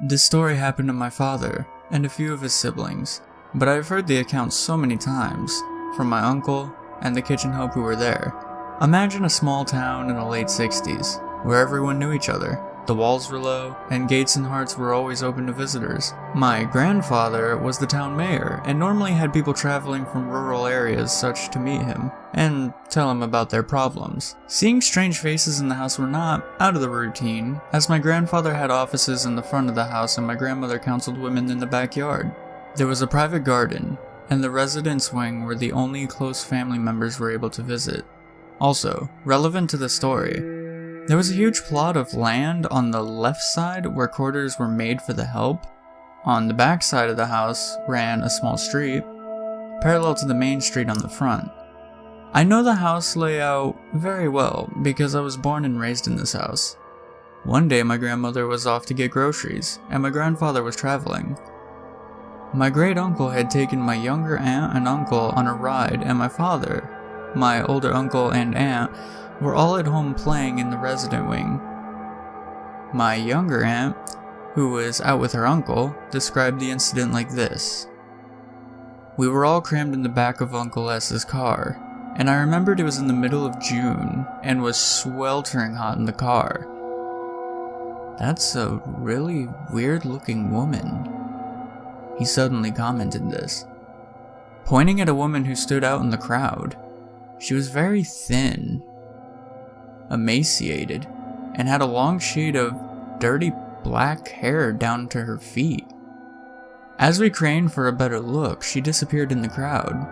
This story happened to my father and a few of his siblings, but I've heard the account so many times from my uncle and the kitchen help who were there. Imagine a small town in the late 60s, where everyone knew each other. The walls were low, and gates and hearts were always open to visitors. My grandfather was the town mayor, and normally had people traveling from rural areas such to meet him, and tell him about their problems. Seeing strange faces in the house were not out of the routine, as my grandfather had offices in the front of the house and my grandmother counseled women in the backyard. There was a private garden, and the residence wing where the only close family members were able to visit. Also, relevant to the story, there was a huge plot of land on the left side where quarters were made for the help. On the back side of the house ran a small street, parallel to the main street on the front. I know the house layout very well because I was born and raised in this house. One day my grandmother was off to get groceries, and my grandfather was traveling. My great uncle had taken my younger aunt and uncle on a ride, and my father, my older uncle and aunt, were all at home playing in the resident wing. My younger aunt, who was out with her uncle, described the incident like this. We were all crammed in the back of Uncle S's car, and I remembered it was in the middle of June and was sweltering hot in the car. "That's a really weird looking woman," he suddenly commented this, pointing at a woman who stood out in the crowd. She was very thin, emaciated, and had a long shade of dirty black hair down to her feet. As we craned for a better look, she disappeared in the crowd.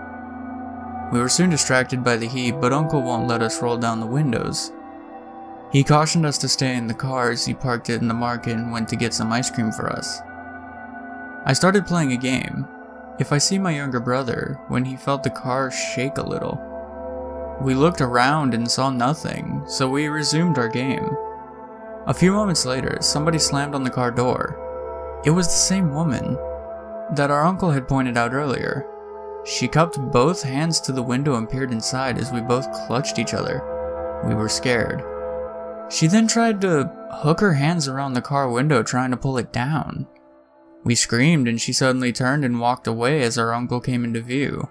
We were soon distracted by the heat, but Uncle won't let us roll down the windows. He cautioned us to stay in the car as he parked it in the market and went to get some ice cream for us. I started playing a game. If I see my younger brother, when he felt the car shake a little. We looked around and saw nothing, so we resumed our game. A few moments later, somebody slammed on the car door. It was the same woman that our uncle had pointed out earlier. She cupped both hands to the window and peered inside as we both clutched each other. We were scared. She then tried to hook her hands around the car window trying to pull it down. We screamed and she suddenly turned and walked away as our uncle came into view.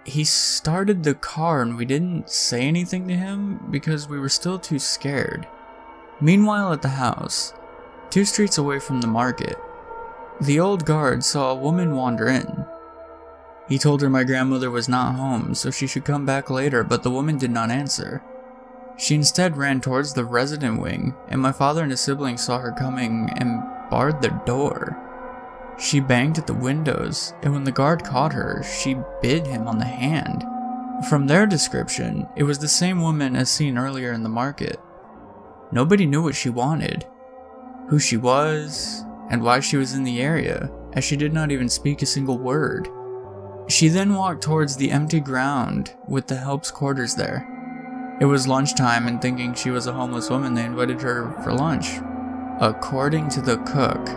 He started the car and we didn't say anything to him because we were still too scared. Meanwhile at the house, 2 streets away from the market, the old guard saw a woman wander in. He told her my grandmother was not home, so she should come back later, but the woman did not answer. She instead ran towards the resident wing, and my father and his siblings saw her coming and barred the door. She banged at the windows, and when the guard caught her, she bit him on the hand. From their description, it was the same woman as seen earlier in the market. Nobody knew what she wanted, who she was, and why she was in the area, as she did not even speak a single word. She then walked towards the empty ground with the help's quarters there. It was lunchtime, and thinking she was a homeless woman, they invited her for lunch. According to the cook,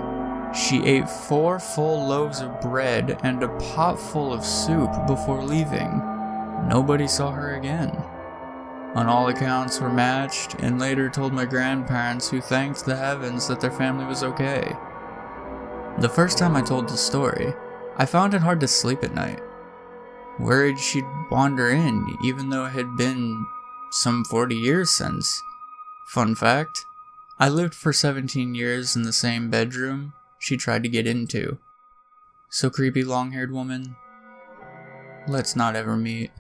she ate 4 full loaves of bread and a pot full of soup before leaving. Nobody saw her again. On all accounts were matched, and later told my grandparents, who thanked the heavens that their family was okay. The first time I told the story, I found it hard to sleep at night. Worried she'd wander in, even though it had been some 40 years since. Fun fact, I lived for 17 years in the same bedroom she tried to get into. So creepy long-haired woman, let's not ever meet.